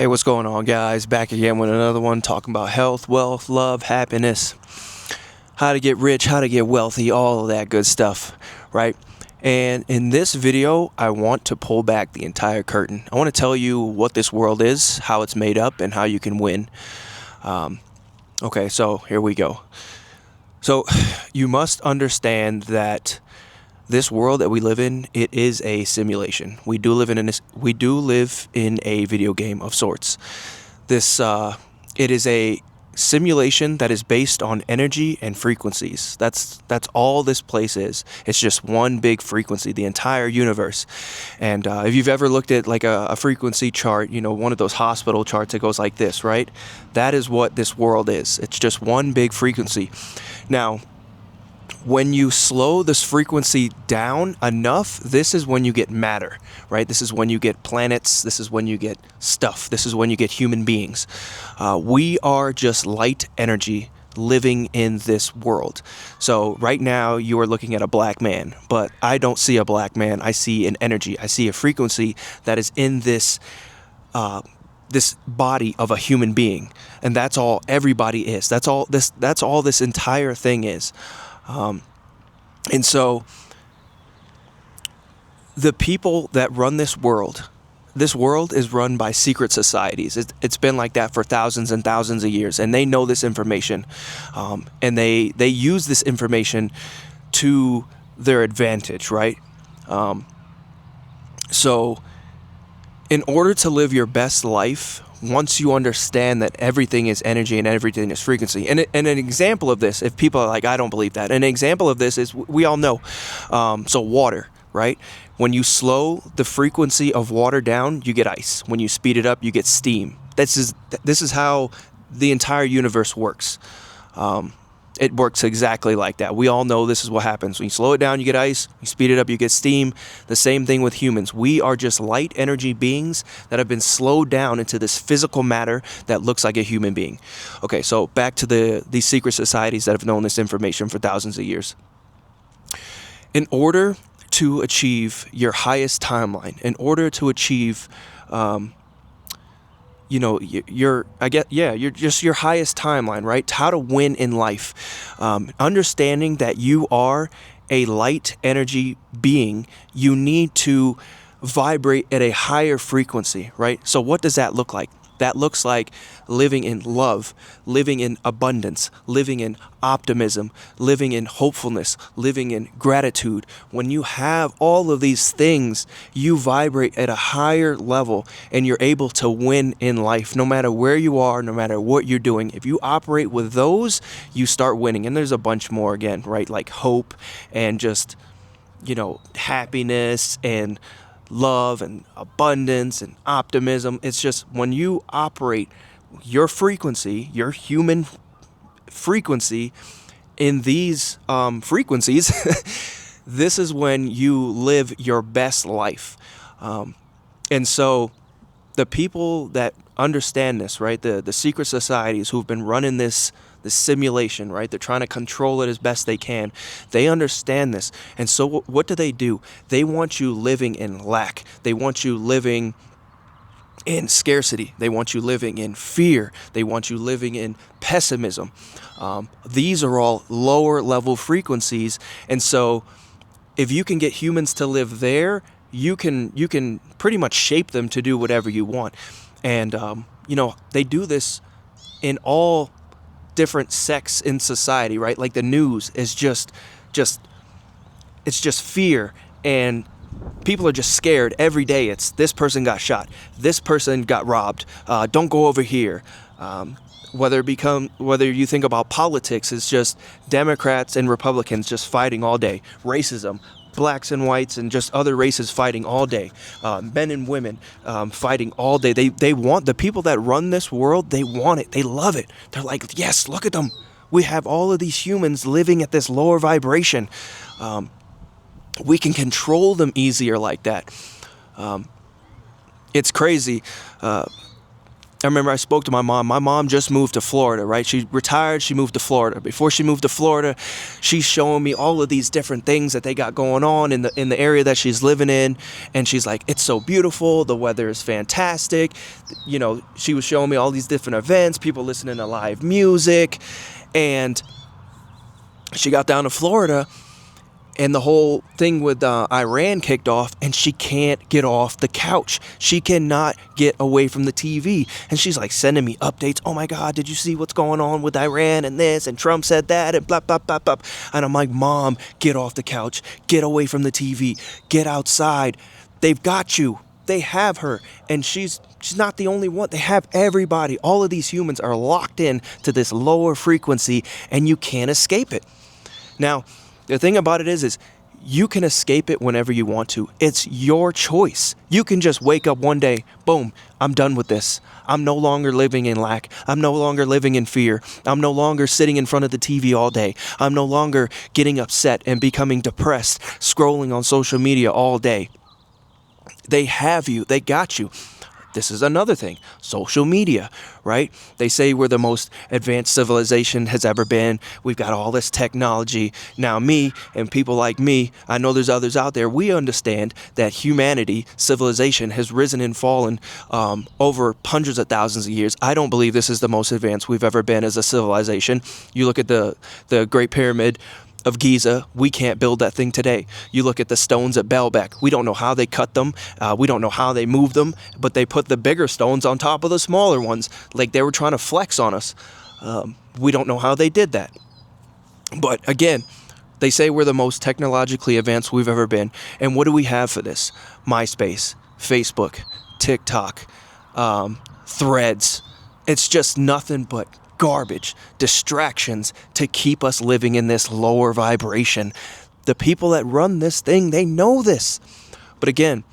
Hey, what's going on, guys? Back again with another one, talking about health, wealth, love, happiness, how to get rich, how to get wealthy, all of that good stuff, right? And in this video, I want to pull back the entire curtain. I want to tell you what this world is, how it's made up, and how you can win. Okay, so here we go. So you must understand that this world that we live in, it is a simulation. We do live in a video game of sorts. It is a simulation that is based on energy and frequencies. That's all this place is. It's just one big frequency, the entire universe. And if you've ever looked at like a frequency chart, you know, one of those hospital charts that goes like this, right? That is what this world is. It's just one big frequency. Now, when you slow this frequency down enough, this is when you get matter, right? This is when you get planets. This is when you get stuff. This is when you get human beings. We are just light energy living in this world. So right now you are looking at a black man, but I don't see a black man. I see an energy. I see a frequency that is in this body of a human being, and that's all everybody is. That's all this entire thing is. And so the people that run this world is run by secret societies. It's been like that for thousands and thousands of years, and they know this information, and they use this information to their advantage, right? So in order to live your best life, once you understand that everything is energy and everything is frequency, and an example of this, if people are like, I don't believe that, an example of this is, we all know, so water, right? When you slow the frequency of water down, you get ice. When you speed it up, you get steam. This is how the entire universe works. It works exactly like that. We all know this is what happens. When you slow it down, you get ice. When you speed it up, you get steam. The same thing with humans. We are just light energy beings that have been slowed down into this physical matter that looks like a human being. Okay, so back to these secret societies that have known this information for thousands of years. In order to achieve your highest timeline, in order to achieve your highest timeline, right? How to win in life. Understanding that you are a light energy being, you need to vibrate at a higher frequency, right? So what does that look like? That looks like living in love, living in abundance, living in optimism, living in hopefulness, living in gratitude. When you have all of these things, you vibrate at a higher level and you're able to win in life, no matter where you are, no matter what you're doing. If you operate with those, you start winning. And there's a bunch more again, right? Like hope and just, happiness and love and abundance and optimism. It's just when you operate your frequency, your human frequency in these frequencies, this is when you live your best life. And so the people that understand this, right, the secret societies who've been running this simulation, right? They're trying to control it as best they can. They understand this. And so what do? They want you living in lack. They want you living in scarcity. They want you living in fear. They want you living in pessimism. These are all lower level frequencies. And so if you can get humans to live there, you can pretty much shape them to do whatever you want. And, they do this in all different sects in society, right? Like the news is just fear, and people are just scared every day. It's this person got shot, this person got robbed, don't go over here. Whether you think about politics, it's just Democrats and Republicans just fighting all day. Racism, blacks and whites and just other races fighting all day. Men and women fighting all day. They want, the people that run this world, they want it. They love it. They're like, yes, look at them. We have all of these humans living at this lower vibration. We can control them easier like that. It's crazy. I remember I spoke to my mom. My mom just moved to Florida, right? She retired, she moved to Florida. Before she moved to Florida, she's showing me all of these different things that they got going on in the area that she's living in. And she's like, it's so beautiful, the weather is fantastic. You know, she was showing me all these different events, people listening to live music. And she got down to Florida, and the whole thing with Iran kicked off, and she can't get off the couch. She cannot get away from the TV. And she's like sending me updates. Oh my God, did you see what's going on with Iran and this? And Trump said that and blah, blah, blah, blah. And I'm like, Mom, get off the couch. Get away from the TV. Get outside. They've got you. They have her. And she's not the only one. They have everybody. All of these humans are locked in to this lower frequency, and you can't escape it. Now, the thing about it is you can escape it whenever you want to. It's your choice. You can just wake up one day, boom, I'm done with this. I'm no longer living in lack. I'm no longer living in fear. I'm no longer sitting in front of the TV all day. I'm no longer getting upset and becoming depressed, scrolling on social media all day. They have you. They got you. This is another thing. Social media, right? They say we're the most advanced civilization has ever been. We've got all this technology. Now me and people like me, I know there's others out there, we understand that humanity, civilization, has risen and fallen over hundreds of thousands of years. I don't believe this is the most advanced we've ever been as a civilization. You look at the Great Pyramid of Giza, we can't build that thing today. You look at the stones at Baalbek, we don't know how they cut them, we don't know how they moved them, but they put the bigger stones on top of the smaller ones, like they were trying to flex on us. We don't know how they did that. But again, they say we're the most technologically advanced we've ever been. And what do we have for this? MySpace, Facebook, TikTok, Threads. It's just nothing but garbage, distractions to keep us living in this lower vibration. The people that run this thing, they know this. But again,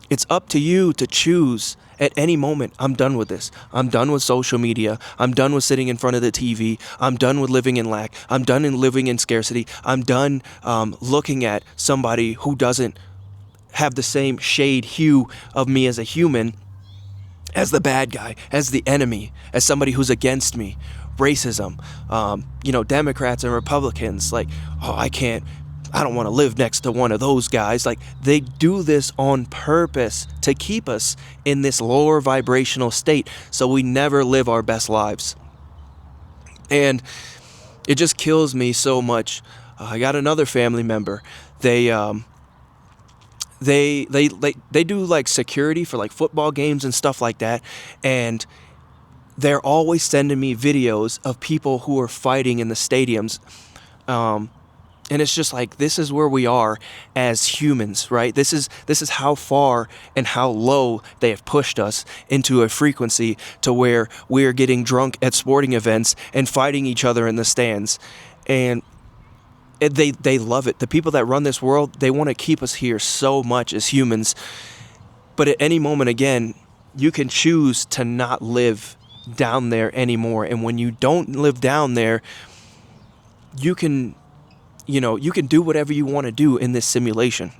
it's up to you to choose at any moment. I'm done with this. I'm done with social media. I'm done with sitting in front of the TV. I'm done with living in lack. I'm done in living in scarcity. I'm done looking at somebody who doesn't have the same shade hue of me as a human as the bad guy, as the enemy, as somebody who's against me. Racism, Democrats and Republicans, like, oh, I don't want to live next to one of those guys. Like, they do this on purpose to keep us in this lower vibrational state so we never live our best lives. And it just kills me so much. I got another family member. They do like security for like football games and stuff like that, and they're always sending me videos of people who are fighting in the stadiums. And it's just like, this is where we are as humans, right? This is how far and how low they have pushed us into a frequency to where we're getting drunk at sporting events and fighting each other in the stands. And they love it. The people that run this world, they want to keep us here so much as humans. But at any moment, again, you can choose to not live down there anymore. And when you don't live down there, you can do whatever you want to do in this simulation.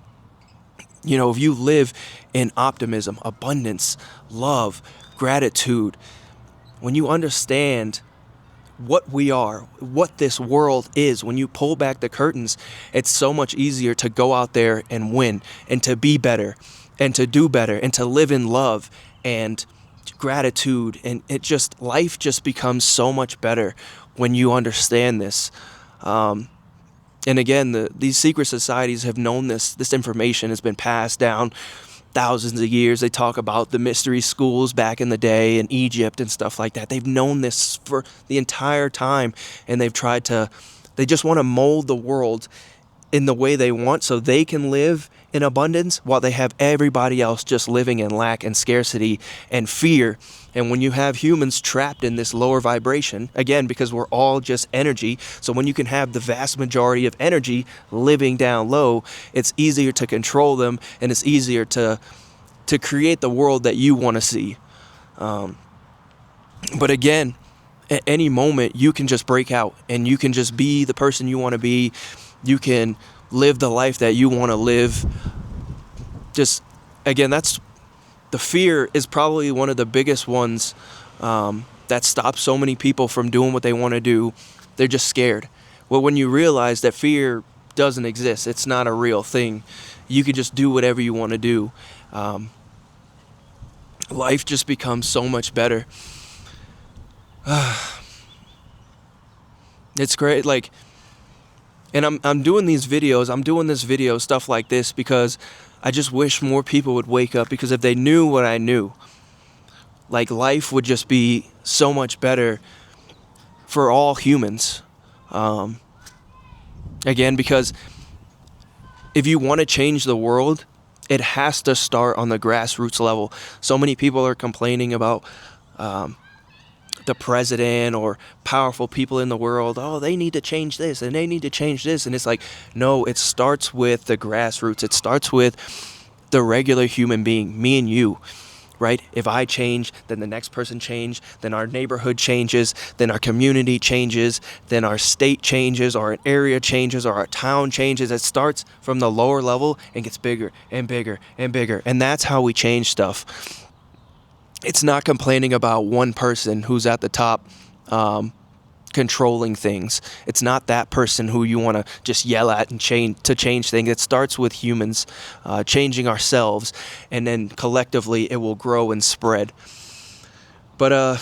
If you live in optimism, abundance, love, gratitude, when you understand what we are, what this world is, when you pull back the curtains, it's so much easier to go out there and win, and to be better, and to do better, and to live in love and gratitude. And life just becomes so much better when you understand this. And again, these secret societies have known this information has been passed down thousands of years. They talk about the mystery schools back in the day in Egypt and stuff like that. They've known this for the entire time, and they just want to mold the world in the way they want so they can live in abundance while they have everybody else just living in lack and scarcity and fear. And when you have humans trapped in this lower vibration, again, because we're all just energy, so when you can have the vast majority of energy living down low, it's easier to control them, and it's easier to create the world that you want to see. But again, at any moment, you can just break out, and you can just be the person you want to be. You can live the life that you want to live. Just, again, that's the fear is probably one of the biggest ones that stops so many people from doing what they want to do. They're just scared. Well, when you realize that fear doesn't exist, it's not a real thing, you can just do whatever you want to do. Life just becomes so much better. It's great. Like, and I'm doing these videos. I'm doing this video, stuff like this, because I just wish more people would wake up. Because if they knew what I knew, like, life would just be so much better for all humans. Again, because if you want to change the world, it has to start on the grassroots level. So many people are complaining about the president or powerful people in the world. Oh, they need to change this and they need to change this. And it's like, no, it starts with the grassroots. It starts with the regular human being, me and you, right? If I change, then the next person changes, then our neighborhood changes, then our community changes, then our state changes, or an area changes, or our town changes. It starts from the lower level and gets bigger and bigger and bigger. And that's how we change stuff. It's not complaining about one person who's at the top controlling things. It's not that person who you want to just yell at and change things. It starts with humans changing ourselves, and then collectively it will grow and spread. But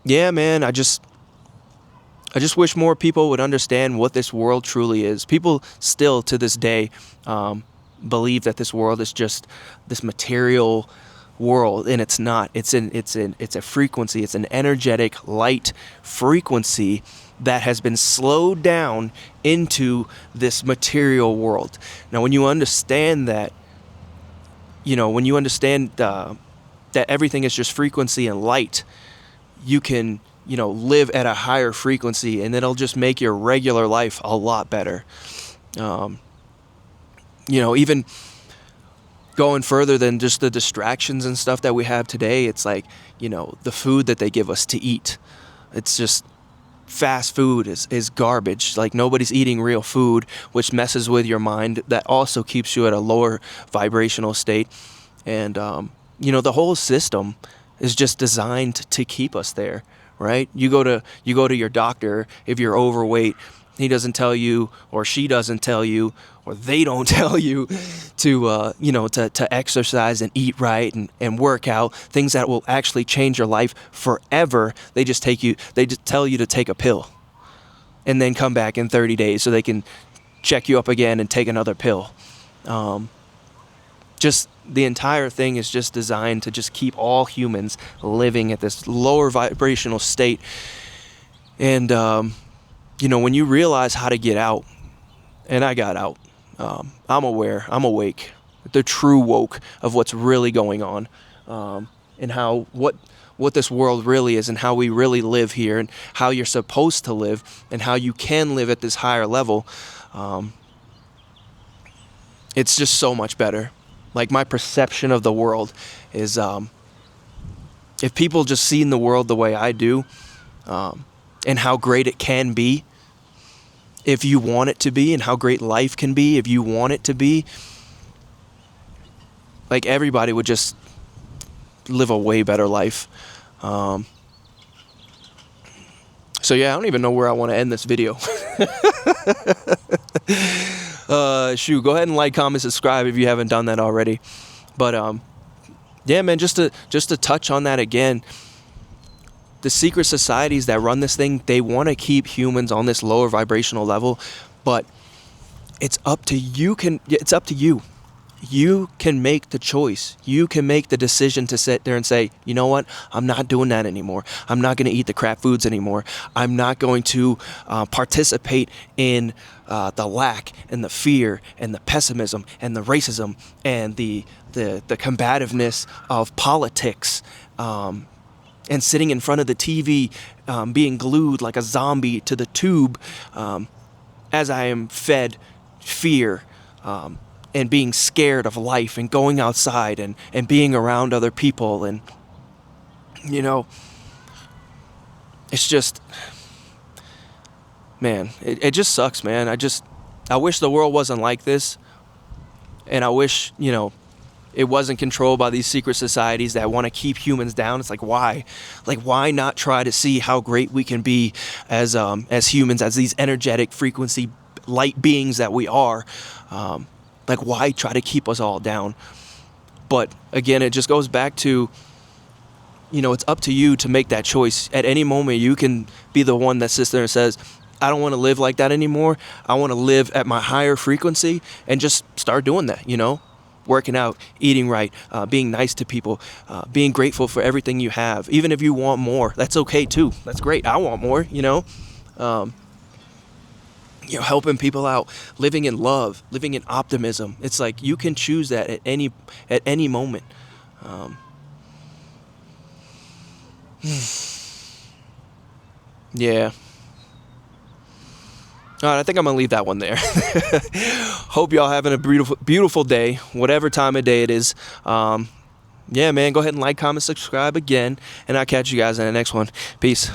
yeah, man, I just wish more people would understand what this world truly is. People still to this day believe that this world is just this material world, and it's not. It's a frequency. It's an energetic light frequency that has been slowed down into this material world. Now, when you understand that, when you understand that everything is just frequency and light, you can live at a higher frequency, and it'll just make your regular life a lot better. Even going further than just the distractions and stuff that we have today, it's like, the food that they give us to eat. It's just fast food is garbage. Like, nobody's eating real food, which messes with your mind. That also keeps you at a lower vibrational state. And, the whole system is just designed to keep us there, right? You go to your doctor if you're overweight. He doesn't tell you, or she doesn't tell you, or they don't tell you to exercise and eat right and work out, things that will actually change your life forever. They just tell you to take a pill and then come back in 30 days so they can check you up again and take another pill. Just the entire thing is just designed to just keep all humans living at this lower vibrational state. And when you realize how to get out, and I got out, I'm aware, I'm awake, the true woke of what's really going on, and how what this world really is, and how we really live here, and how you're supposed to live, and how you can live at this higher level. It's just so much better. Like, my perception of the world is, if people just seen the world the way I do, and how great it can be, if you want it to be, and how great life can be if you want it to be, like, everybody would just live a way better life. So yeah, I don't even know where I want to end this video. Go ahead and like, comment, subscribe if you haven't done that already. But yeah, man, just to touch on that again, the secret societies that run this thing, they want to keep humans on this lower vibrational level, but it's up to you. It's up to you. You can make the choice. You can make the decision to sit there and say, you know what? I'm not doing that anymore. I'm not going to eat the crap foods anymore. I'm not going to participate in the lack and the fear and the pessimism and the racism and the combativeness of politics. And sitting in front of the TV, being glued like a zombie to the tube, as I am fed fear, and being scared of life, and going outside and being around other people. And, it's just, man, it just sucks, man. I wish the world wasn't like this. And I wish, it wasn't controlled by these secret societies that want to keep humans down. It's like, why? Like, why not try to see how great we can be as humans, as these energetic frequency light beings that we are? Like, why try to keep us all down? But again, it just goes back to, you know, it's up to you to make that choice. At any moment, you can be the one that sits there and says, I don't want to live like that anymore. I want to live at my higher frequency, and just start doing that, you know? Working out, eating right, being nice to people, being grateful for everything you have. Even if you want more, that's okay too. That's great. I want more, you know? You know, helping people out, living in love, living in optimism. It's like you can choose that at any moment. Yeah. All right, I think I'm gonna leave that one there. Hope y'all having a beautiful day, whatever time of day it is. Yeah, man, go ahead and like, comment, subscribe again, and I'll catch you guys in the next one. Peace.